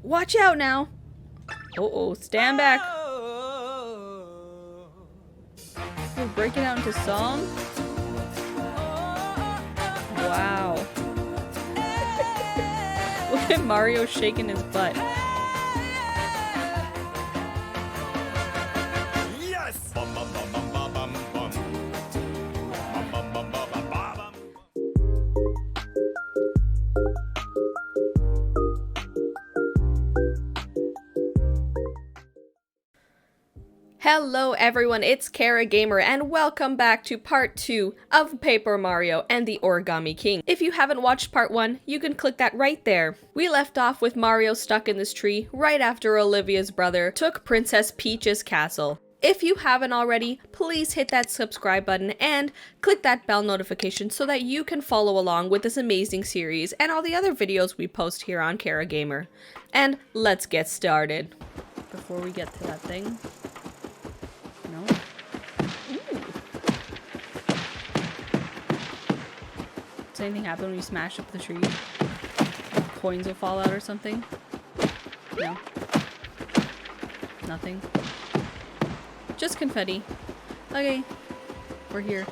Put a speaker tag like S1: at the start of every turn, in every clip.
S1: Watch out now. Uh-oh, stand back. We're breaking out into song. Wow. Look at Mario shaking his butt.
S2: Yes!
S1: Hello everyone, it's Kara Gamer and welcome back to part 2 of Paper Mario and the Origami King. If you haven't watched part 1, you can click that right there. We left off with Mario stuck in this tree right after Olivia's brother took Princess Peach's castle. If you haven't already, please hit that subscribe button and click that bell notification so that you can follow along with this amazing series and all the other videos we post here on Kara Gamer. And let's get started. Before we get to that thing. No? Ooh. Does anything happen when you smash up the tree? Coins will fall out or something? No? Nothing? Just confetti. Okay. We're here.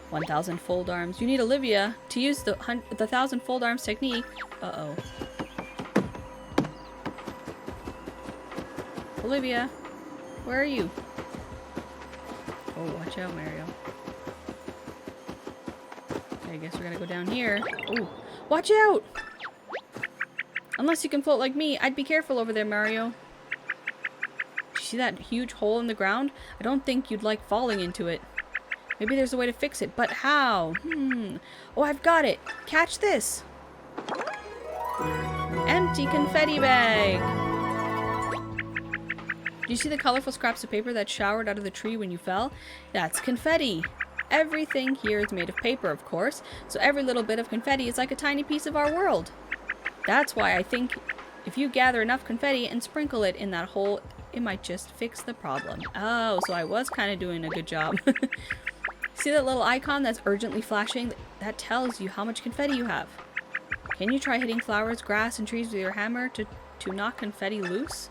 S1: 1,000 fold arms. You need Olivia to use the 1,000 fold arms technique. Uh-oh. Olivia, where are you? Oh, watch out, Mario. Okay, I guess we're gonna go down here. Oh, watch out! Unless you can float like me, I'd be careful over there, Mario. Do you see that huge hole in the ground? I don't think you'd like falling into it. Maybe there's a way to fix it, but how? Oh, I've got it! Catch this! Empty confetti bag! Do you see the colorful scraps of paper that showered out of the tree when you fell? That's confetti. Everything here is made of paper, of course, so every little bit of confetti is like a tiny piece of our world. That's why I think if you gather enough confetti and sprinkle it in that hole, it might just fix the problem. Oh, so I was kind of doing a good job. See that little icon that's urgently flashing? That tells you how much confetti you have. Can you try hitting flowers, grass, and trees with your hammer to knock confetti loose?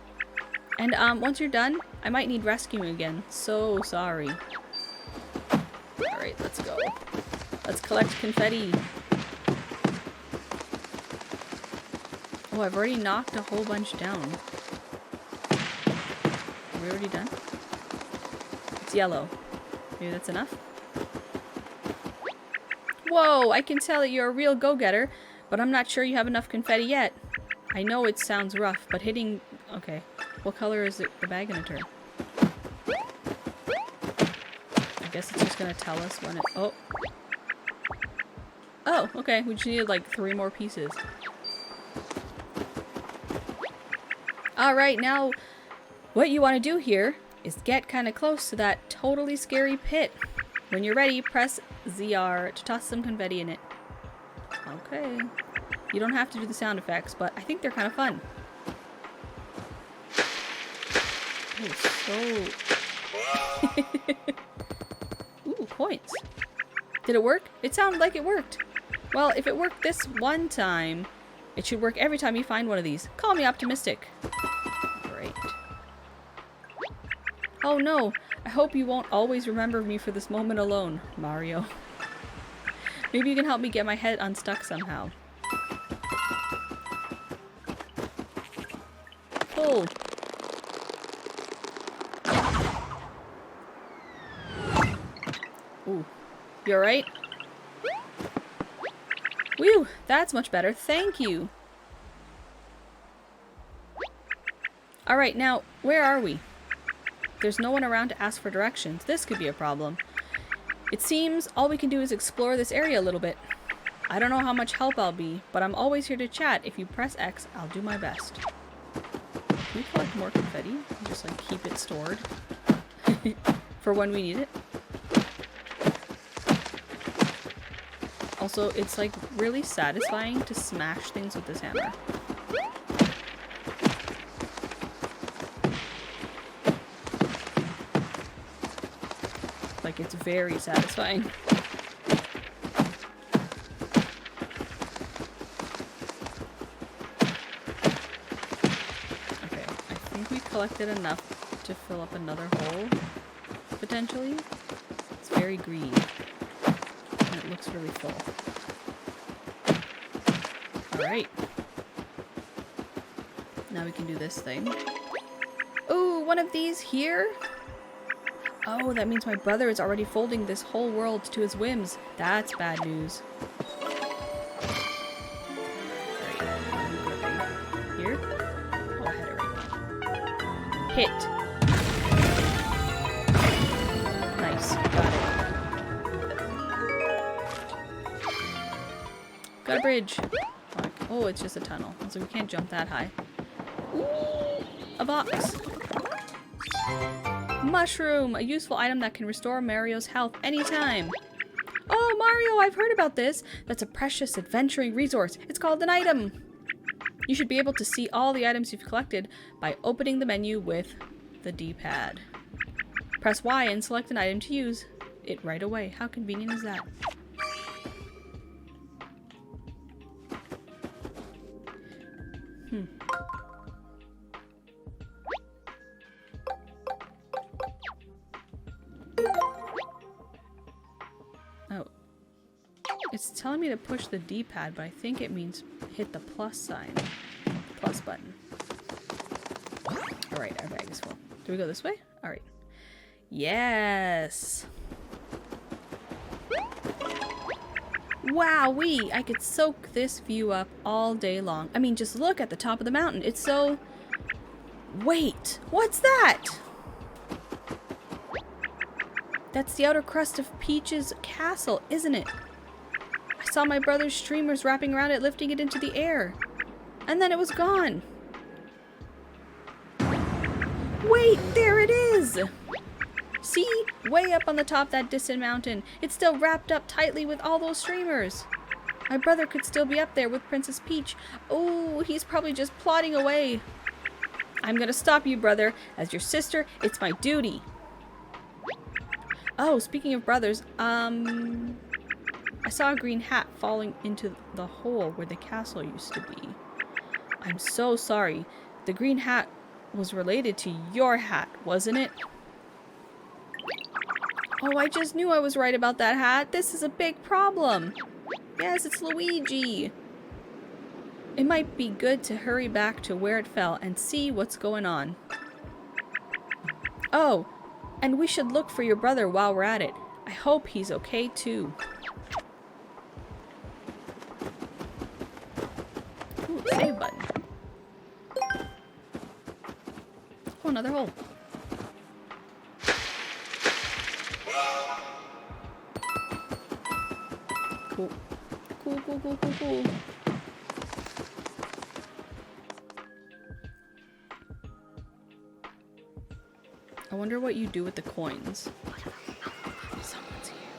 S1: And once you're done, I might need rescuing again. So sorry. Alright, let's go. Let's collect confetti. Oh, I've already knocked a whole bunch down. Are we already done? It's yellow. Maybe that's enough? Whoa, I can tell that you're a real go-getter, but I'm not sure you have enough confetti yet. I know it sounds rough, but hitting... Okay. What color is the bag gonna turn? I guess it's just gonna tell us when it... Oh. Oh, okay. We just needed like 3 more pieces. Alright, now what you want to do here is get kind of close to that totally scary pit. When you're ready, press ZR to toss some confetti in it. Okay. You don't have to do the sound effects, but I think they're kind of fun. Oh, so... Ooh, coins. Did it work? It sounded like it worked. Well, if it worked this one time, it should work every time you find one of these. Call me optimistic. Great. Oh no, I hope you won't always remember me for this moment alone, Mario. Maybe you can help me get my head unstuck somehow. Pull. Ooh. You alright? Whew, that's much better. Thank you. Alright, now, where are we? There's no one around to ask for directions. This could be a problem. It seems all we can do is explore this area a little bit. I don't know how much help I'll be, but I'm always here to chat. If you press X, I'll do my best. Can we collect more confetti? And just like keep it stored for when we need it. Also, it's like really satisfying to smash things with this hammer. Like, it's very satisfying. think we collected enough to fill up another hole, potentially. It's very green, and it looks really full. Alright. Now we can do this thing. Ooh, one of these here? Oh, that means my brother is already folding this whole world to his whims. That's bad news. Here? Oh, I had it right. Hit. Nice. Got it. Got a bridge. Oh, it's just a tunnel, so we can't jump that high. Ooh, a box. Mushroom, a useful item that can restore Mario's health anytime. Oh, Mario, I've heard about this. That's a precious adventuring resource. It's called an item. You should be able to see all the items you've collected by opening the menu with the D-pad. Press Y and select an item to use it right away. How convenient is that? Oh. It's telling me to push the D-pad, but I think it means hit the plus sign. Plus button. Alright, our bag is full. Do we go this way? Alright. Yes! Wowee! I could soak this view up all day long. I mean, just look at the top of the mountain. It's so... Wait! What's that? That's the outer crust of Peach's castle, isn't it? I saw my brother's streamers wrapping around it, lifting it into the air. And then it was gone. Wait, there it is! See? Way up on the top of that distant mountain. It's still wrapped up tightly with all those streamers. My brother could still be up there with Princess Peach. Oh, he's probably just plodding away. I'm gonna stop you, brother. As your sister, it's my duty. Oh, speaking of brothers, I saw a green hat falling into the hole where the castle used to be. I'm so sorry. The green hat was related to your hat, wasn't it? Oh, I just knew I was right about that hat. This is a big problem. Yes, it's Luigi. It might be good to hurry back to where it fell and see what's going on. Oh, and we should look for your brother while we're at it. I hope he's okay too. Ooh, save button. Oh, another hole. Cool. Cool, cool, cool, cool, cool. I wonder what you do with the coins. Someone's here.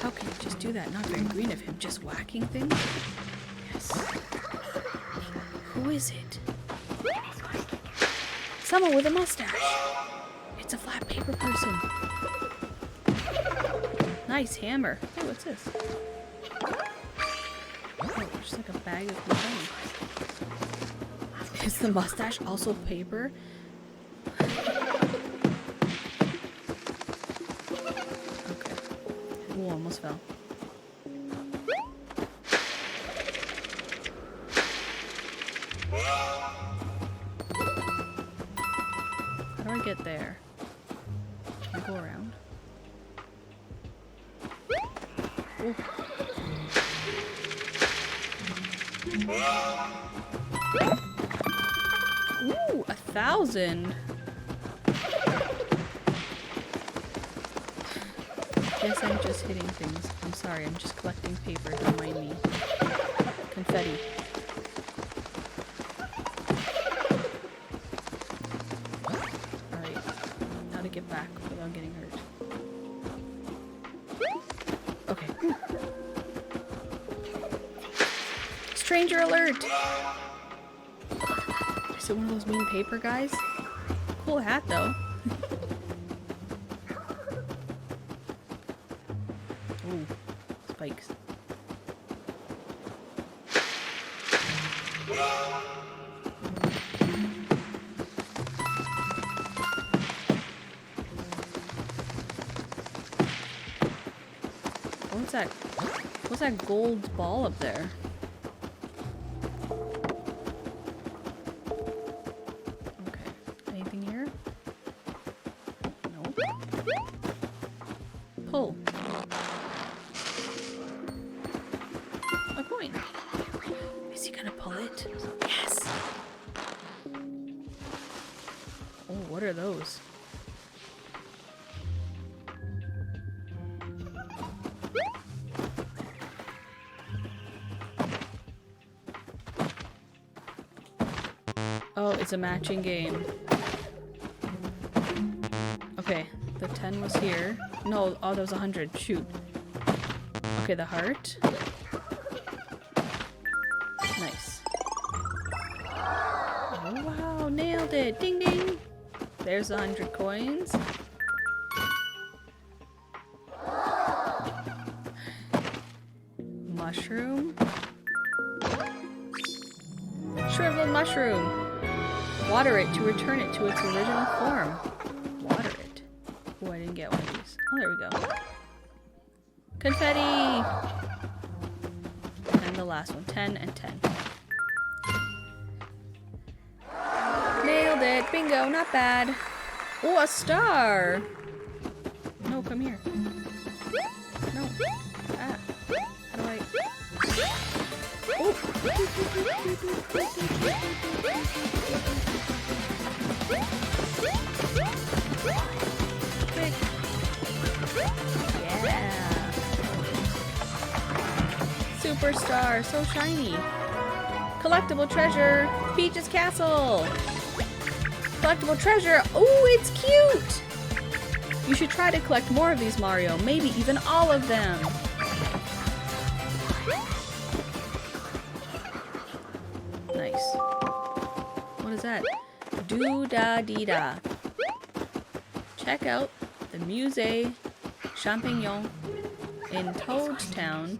S1: How can you just do that? Not very green of him. Just whacking things? Yes. Who is it? Someone with a mustache. It's a flat paper person. Nice hammer. Hey, what's this? Oh, just like a bag of confetti. Is the mustache also paper? Okay. Ooh, almost fell. How do I get there? Can I go around? Ooh. Ooh, 1,000. Guess I'm just hitting things. I'm sorry, I'm just collecting paper. Don't mind me. Confetti. Alright. How to get back without getting hurt. Okay. Stranger alert! Is it one of those mean paper guys? Cool hat though. Ooh, spikes. that? What's that gold ball up there? Okay. Anything here? No. Pull. A coin. Is he gonna pull it? Yes! Oh, what are those? Oh, it's a matching game. Okay, the 10 was here. No, oh, that was 100. Shoot. Okay, the heart. Nice. Oh, wow, nailed it. Ding, ding. There's 100 coins. Mushroom. Shriveled mushroom. Water it to return it to its original form. Water it. Oh, I didn't get one of these. Oh, there we go. Confetti! And the last one. 10 and 10. Nailed it! Bingo! Not bad. Oh, a star! No, come here. No. Ah. How do I... Oh! Quick. Yeah. Superstar, so shiny. Collectible treasure, Peach's castle. Collectible treasure. Oh, it's cute. You should try to collect more of these, Mario. Maybe even all of them. Nice. What is that? Do-da-dee-da. Check out the Musée Champignon in Toadstown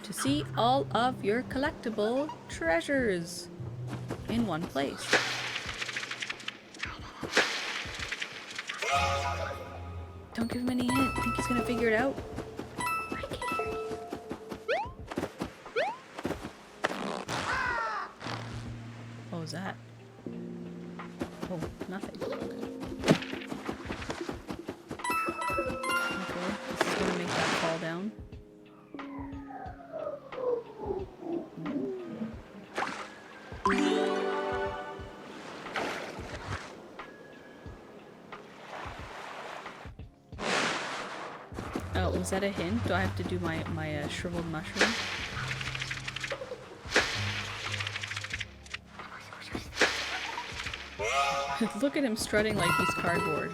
S1: to see all of your collectible treasures in one place. Don't give him any hint. I think he's gonna figure it out. I can hear you. What was that? Oh, nothing. Okay, this is gonna make that fall down. Oh, was that a hint? Do I have to do my shriveled mushroom? Look at him strutting like he's cardboard.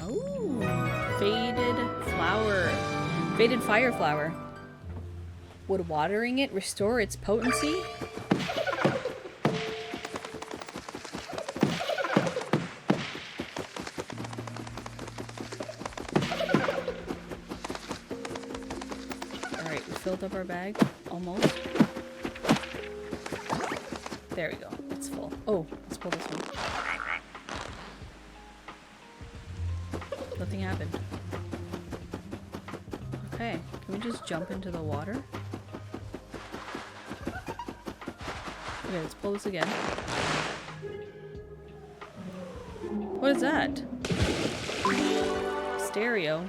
S1: Oh, faded flower. Faded fire flower. Would watering it restore its potency? Alright, we filled up our bag. Almost. There we go. It's full. Oh, let's pull this one. Nothing happened. Okay, can we just jump into the water? Okay, let's pull this again. What is that? Stereo.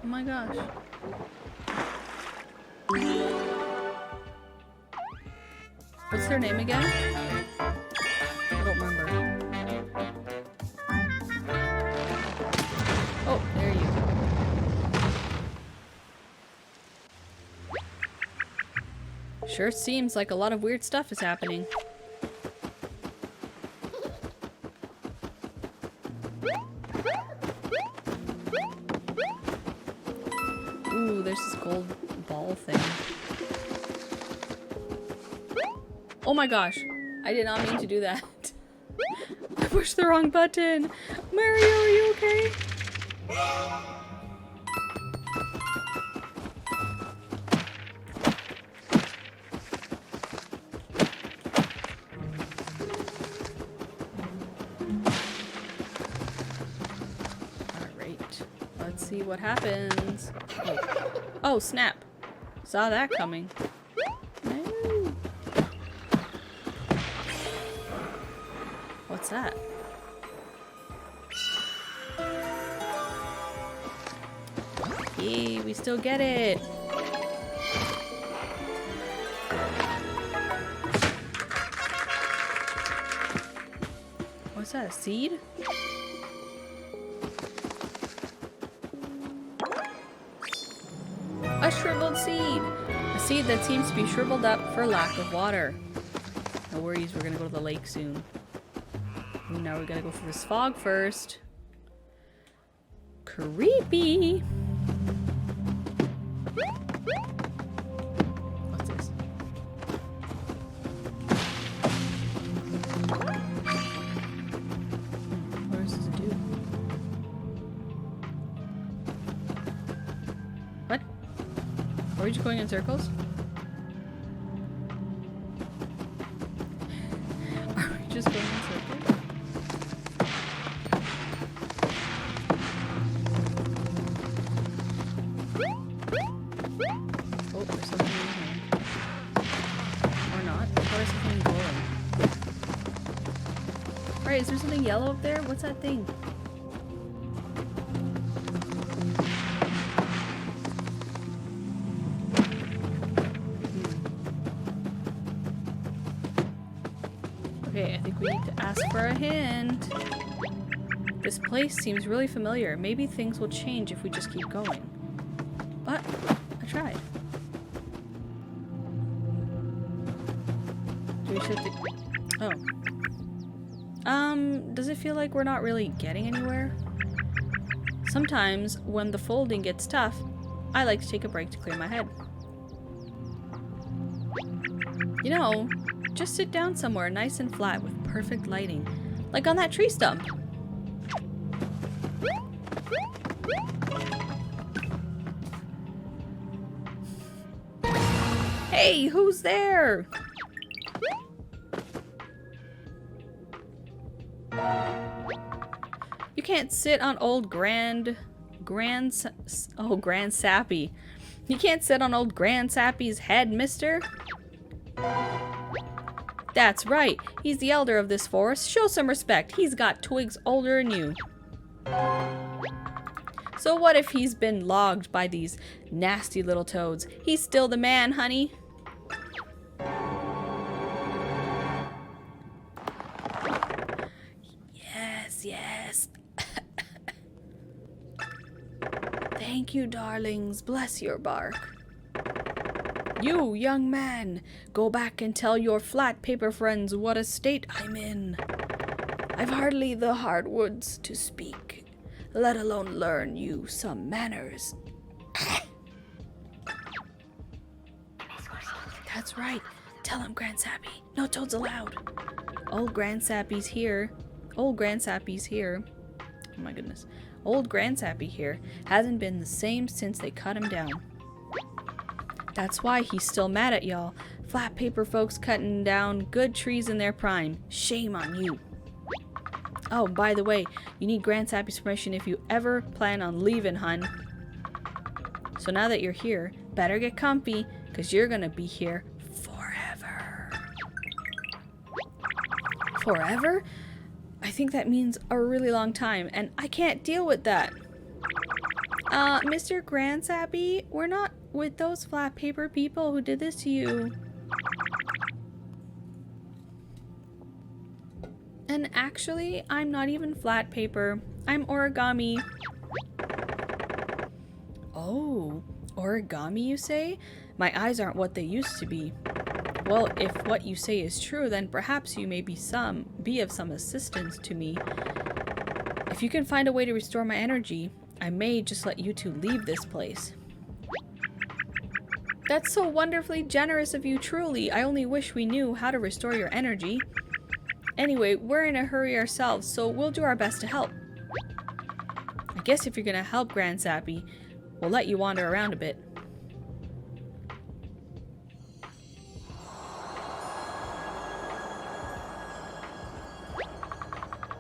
S1: Oh my gosh. What's their name again? I don't remember. Oh, there you go. Sure seems like a lot of weird stuff is happening. Ooh, there's this gold ball thing. Oh my gosh, I did not mean to do that. I pushed the wrong button. Mario, are you okay? Alright. Let's see what happens. Oh, snap. Saw that coming. No. What's that? Yay, we still get it. What's that, a seed? A shriveled seed! A seed that seems to be shriveled up for lack of water. No worries, we're gonna go to the lake soon. Ooh, now we gotta go through this fog first. Creepy! What's this? What does this do? What? Are we just going in circles? Are we just going in circles? Oh, there's something in here. Or not. I thought I saw something glowing. Alright, is there something yellow up there? What's that thing? Okay, I think we need to ask for a hint. This place seems really familiar. Maybe things will change if we just keep going. But I tried. Do we shift it? Oh. Does it feel like we're not really getting anywhere? Sometimes, when the folding gets tough, I like to take a break to clear my head. You know, just sit down somewhere nice and flat with perfect lighting. Like on that tree stump. Hey, who's there? You can't sit on old Grandsappy. You can't sit on old Grandsappy's head, mister. That's right. He's the elder of this forest. Show some respect. He's got twigs older than you. So what if he's been logged by these nasty little toads? He's still the man, honey. Yes, yes. Thank you, darlings. Bless your bark. You, young man, go back and tell your flat paper friends what a state I'm in. I've hardly the hardwoods to speak, let alone learn you some manners. That's right. Tell him, Grandsappy. No toads allowed. Old Grandsappy's here. Old Grandsappy's here. Oh my goodness. Old Grandsappy here hasn't been the same since they cut him down. That's why he's still mad at y'all. Flat paper folks cutting down good trees in their prime. Shame on you. Oh, by the way, you need Grandsappy's permission if you ever plan on leaving, hun. So now that you're here, better get comfy, because you're gonna be here forever. Forever? I think that means a really long time, and I can't deal with that. Mr. Grandsappy, we're not with those flat paper people who did this to you. And actually, I'm not even flat paper. I'm origami. Oh, origami, you say? My eyes aren't what they used to be. Well, if what you say is true, then perhaps you may be of some assistance to me. If you can find a way to restore my energy, I may just let you two leave this place. That's so wonderfully generous of you, truly. I only wish we knew how to restore your energy. Anyway, we're in a hurry ourselves, so we'll do our best to help. I guess if you're gonna help Grandsappy, we'll let you wander around a bit.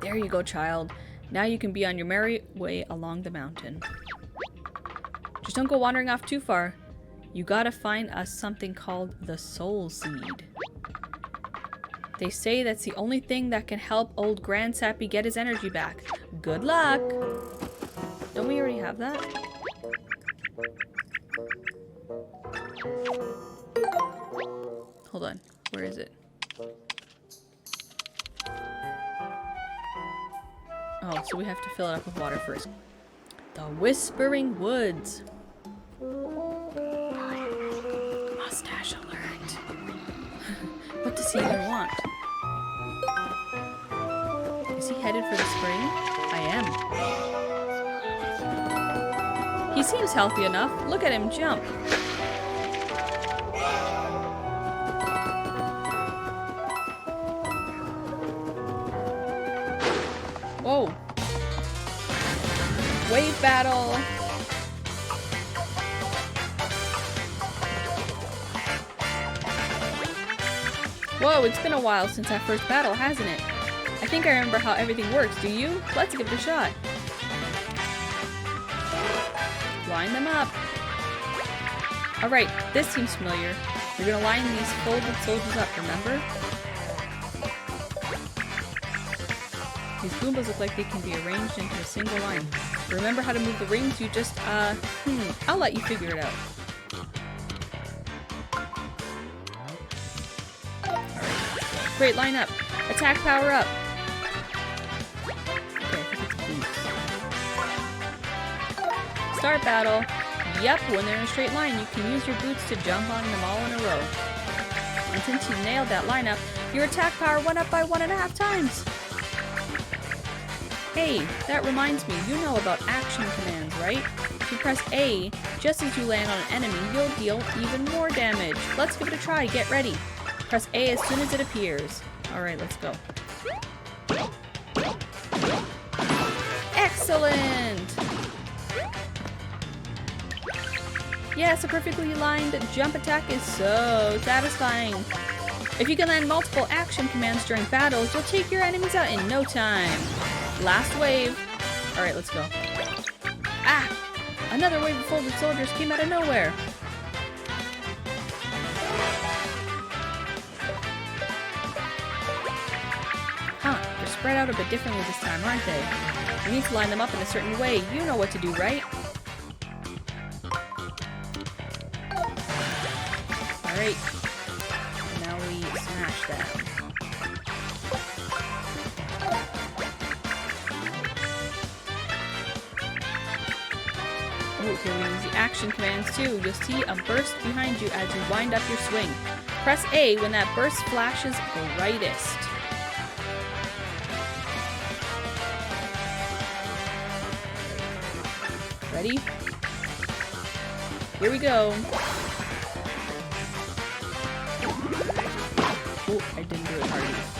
S1: There you go, child. Now you can be on your merry way along the mountain. Just don't go wandering off too far. You gotta find us something called the Soul Seed. They say that's the only thing that can help old Grandsappy get his energy back. Good luck! Don't we already have that? Hold on. Where is it? Oh, so we have to fill it up with water first. The Whispering Woods. Mustache alert. What does he even want? Is he headed for the spring? I am. He seems healthy enough. Look at him jump. Whoa. Wave battle. Whoa, it's been a while since our first battle, hasn't it? I think I remember how everything works, do you? Let's give it a shot. Line them up. Alright, this seems familiar. We're gonna line these folded soldiers up, remember? These Goombas look like they can be arranged into a single line. Remember how to move the rings? You just, I'll let you figure it out. Alright, great, line up. Attack power up. Okay, I think it's boots. Start battle. Yep, when they're in a straight line, you can use your boots to jump on them all in a row. And since you nailed that lineup, your attack power went up by 1.5 times. Hey, that reminds me, you know about action commands, right? If you press A, just as you land on an enemy, you'll deal even more damage. Let's give it a try, get ready. Press A as soon as it appears. Alright, let's go. Excellent! Yes, a perfectly lined jump attack is so satisfying. If you can land multiple action commands during battles, you'll take your enemies out in no time. Last wave. Alright, let's go. Ah! Another wave of folded soldiers came out of nowhere. Huh, they're spread out a bit differently this time, aren't they? We need to line them up in a certain way. You know what to do, right? Alright. Now we smash them. Okay, we use the action commands too. You'll see a burst behind you as you wind up your swing. Press A when that burst flashes brightest. Ready? Here we go. Oh, I didn't do it hard enough.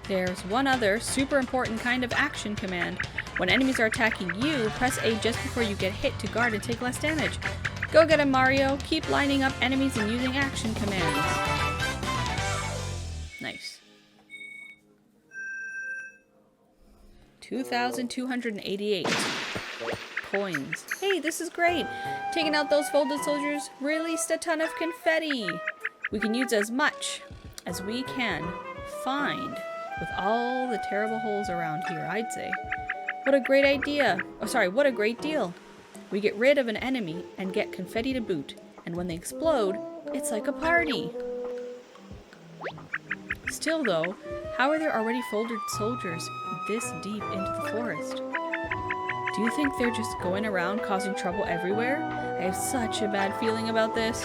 S1: There's one other super important kind of action command. When enemies are attacking you, press A just before you get hit to guard and take less damage. Go get him, Mario! Keep lining up enemies and using action commands. Nice. 2,288 coins. Hey, this is great! Taking out those folded soldiers released a ton of confetti! We can use as much as we can find with all the terrible holes around here, I'd say. What a great idea! Oh, sorry, what a great deal! We get rid of an enemy and get confetti to boot, and when they explode, it's like a party! Still though, how are there already folded soldiers this deep into the forest? Do you think they're just going around causing trouble everywhere? I have such a bad feeling about this.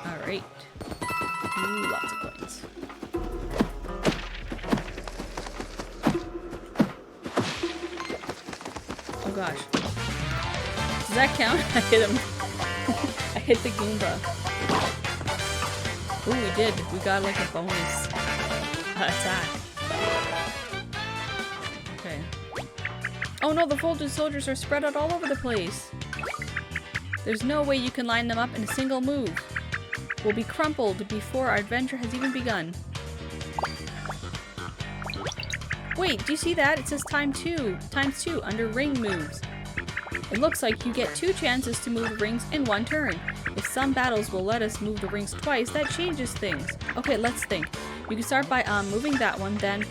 S1: Alright. Ooh, lots of coins. gosh. Does that count? I hit him. I hit the Goomba. Ooh, we did. We got like a bonus attack. Okay. Oh no, the folded soldiers are spread out all over the place. There's no way you can line them up in a single move. We'll be crumpled before our adventure has even begun. Wait, do you see that? It says times two under ring moves. It looks like you get 2 chances to move the rings in 1 turn. If some battles will let us move the rings twice, that changes things. Okay, let's think. You can start by moving that one, then,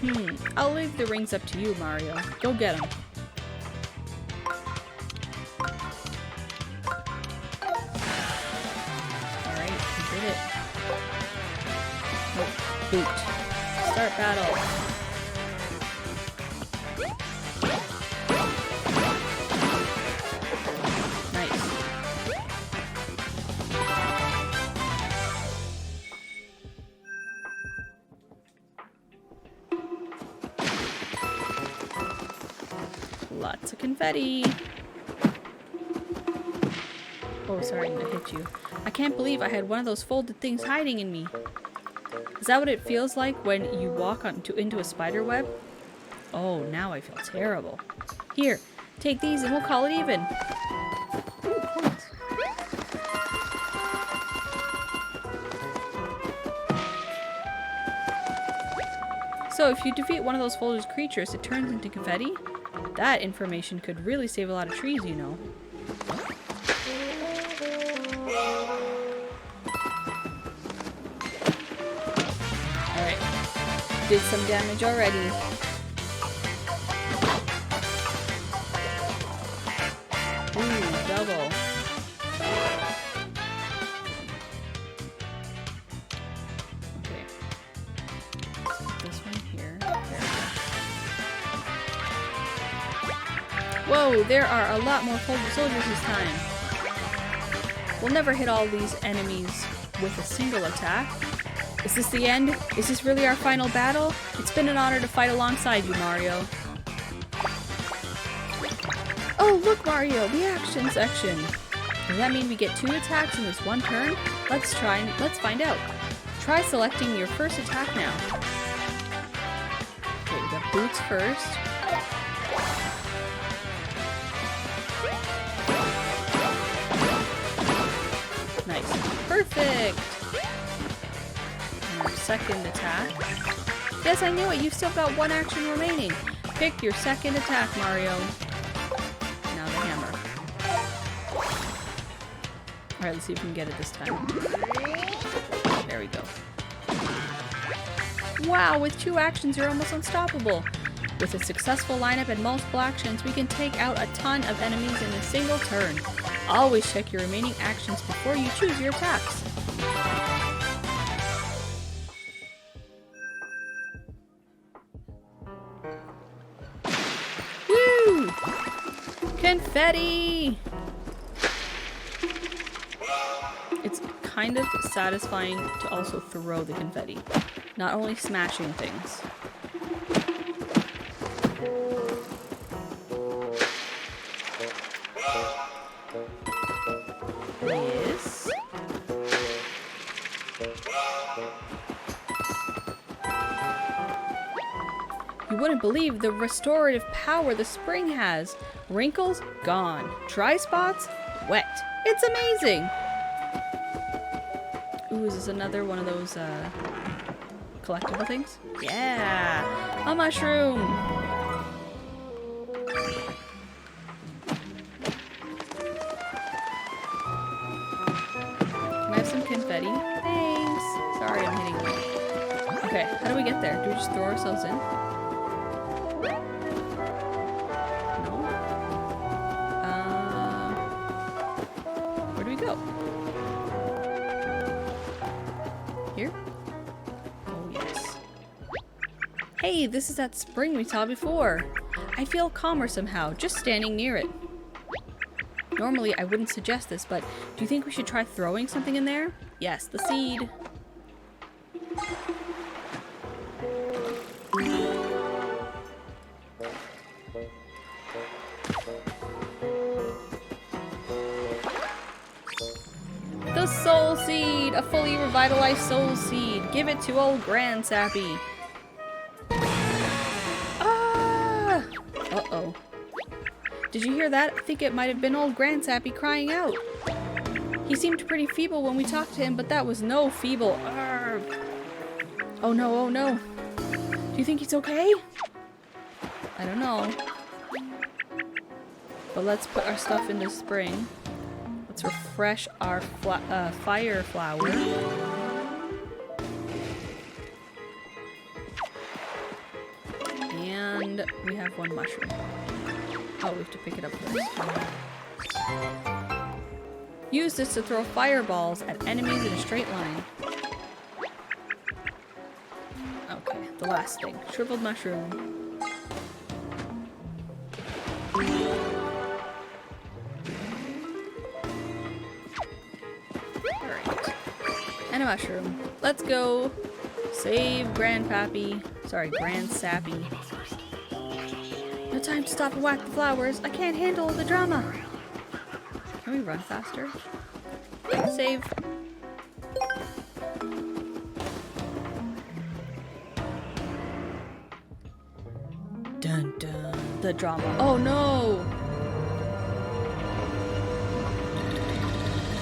S1: I'll leave the rings up to you, Mario. Go get them. Alright, you did it. Oh, boot. Start battle. Lots of confetti. Oh, sorry, I hit you. I can't believe I had one of those folded things hiding in me. Is that what it feels like when you walk into a spider web? Oh, now I feel terrible. Here, take these and we'll call it even. Ooh, points. So if you defeat one of those folded creatures, it turns into confetti? That information could really save a lot of trees, you know. Alright. Did some damage already. Ooh, double. Okay. This one here. Whoa, there are a lot more folded soldiers this time. We'll never hit all these enemies with a single attack. Is this the end? Is this really our final battle? It's been an honor to fight alongside you, Mario. Oh, look, Mario, the action section. Does that mean we get 2 attacks in this 1 turn? Let's find out. Try selecting your first attack now. Okay, we got boots first. Nice. Perfect! And our second attack. Yes, I knew it! You've still got 1 action remaining. Pick your second attack, Mario. Now the hammer. Alright, let's see if we can get it this time. There we go. Wow, with 2 actions, you're almost unstoppable. With a successful lineup and multiple actions, we can take out a ton of enemies in a single turn. Always check your remaining actions before you choose your attacks. Woo! Confetti! It's kind of satisfying to also throw the confetti, not only smashing things. Yes. You wouldn't believe the restorative power the spring has. Wrinkles? Gone. Dry spots? Wet. It's amazing! Ooh, is this another one of those, collectible things? Yeah! A mushroom! Can I have some confetti? Thanks! Sorry, I'm hitting you. Okay, how do we get there? Do we just throw ourselves in? No? Where do we go? Here? Oh, yes. Hey, this is that spring we saw before. I feel calmer somehow, just standing near it. Normally, I wouldn't suggest this, but do you think we should try throwing something in there? Yes, the seed. soul seed! A fully revitalized soul seed. Give it to old Grandsappy. Ah! Uh-oh. Did you hear that? I think it might have been old Grandsappy crying out. He seemed pretty feeble when we talked to him, but that was no feeble. Arrgh. Oh no, oh no. Do you think he's okay? I don't know. But let's put our stuff into spring. Let's refresh our fire flower. And we have one mushroom. Oh, we have to pick it up first. Use this to throw fireballs at enemies in a straight line. Okay, the last thing. Shriveled mushroom. Alright. And a mushroom. Let's go save Grandsappy. Sorry, Grandsappy. No time to stop and whack the flowers. I can't handle the drama. Can we run faster? Save. Dun dun. The drama. Oh no!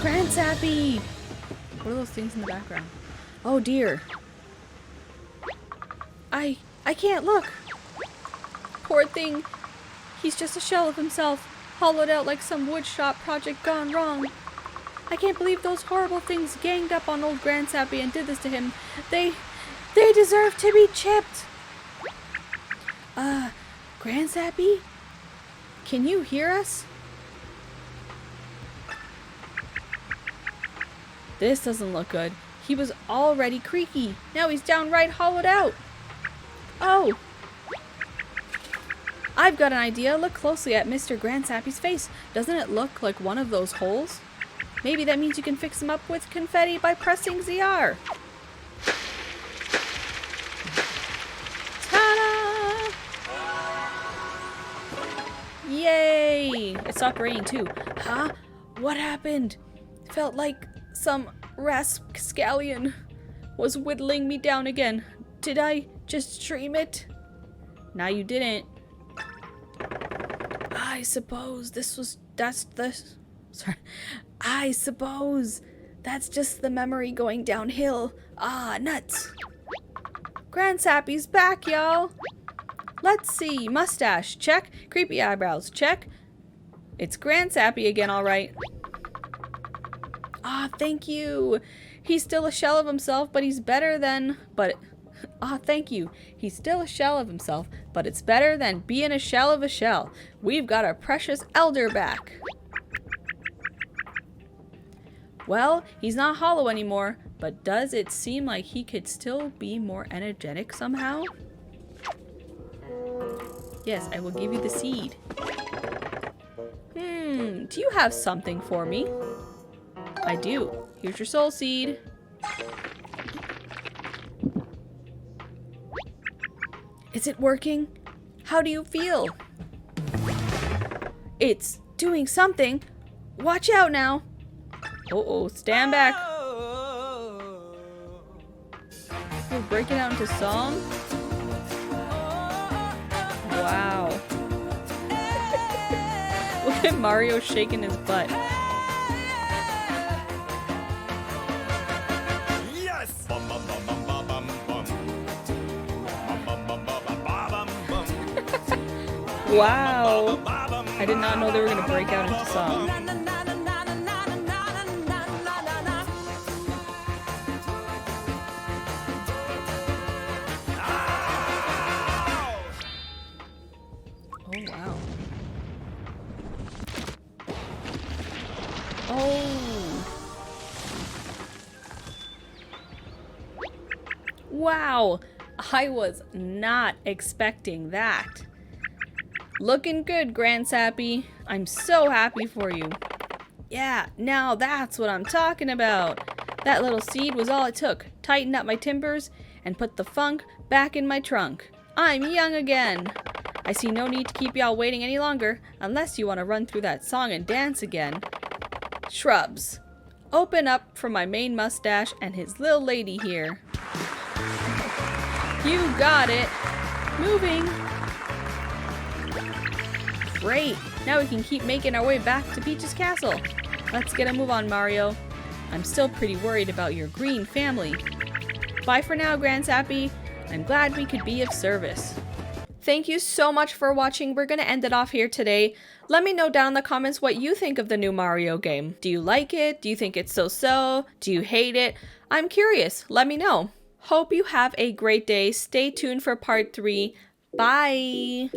S1: Grandsappy! What are those things in the background? Oh dear. I can't look. Poor thing. He's just a shell of himself, hollowed out like some woodshop project gone wrong. I can't believe those horrible things ganged up on old Grandsappy and did this to him. They deserve to be chipped. Grandsappy? Can you hear us? This doesn't look good. He was already creaky. Now he's downright hollowed out. Oh! I've got an idea. Look closely at Mr. Grandsappy's face. Doesn't it look like one of those holes? Maybe that means you can fix him up with confetti by pressing ZR. Ta-da! Yay! It stopped raining too. Huh? What happened? Felt like some rascallion was whittling me down again. Did I just dream it? No, you didn't. I suppose I suppose that's just the memory going downhill. Ah, nuts. Grandsappy's back, y'all. Let's see. Mustache, check. Creepy eyebrows, check. It's Grandsappy again, all right. Ah, thank you. He's still a shell of himself, but he's better than... thank you. He's still a shell of himself, but it's better than being a shell of a shell. We've got our precious elder back. Well, he's not hollow anymore, but does it seem like he could still be more energetic somehow? Yes, I will give you the seed. Do you have something for me? I do. Here's your soul seed. Is it working? How do you feel? It's doing something. Watch out now. Uh-oh, stand back. We're breaking out into song? Wow. Look at Mario shaking his butt.
S2: Yes!
S1: Wow. I did not know they were going to break out into song. Oh, wow. Oh. Wow. I was not expecting that. Looking good, Grandsappy. I'm so happy for you. Yeah, now that's what I'm talking about. That little seed was all it took. Tighten up my timbers and put the funk back in my trunk. I'm young again. I see no need to keep y'all waiting any longer, unless you want to run through that song and dance again. Shrubs. Open up for my main mustache and his little lady here. You got it. Moving. Great. Now we can keep making our way back to Peach's castle. Let's get a move on, Mario. I'm still pretty worried about your green family. Bye for now, Grandsappy. I'm glad we could be of service. Thank you so much for watching. We're going to end it off here today. Let me know down in the comments what you think of the new Mario game. Do you like it? Do you think it's so-so? Do you hate it? I'm curious. Let me know. Hope you have a great day. Stay tuned for part 3. Bye!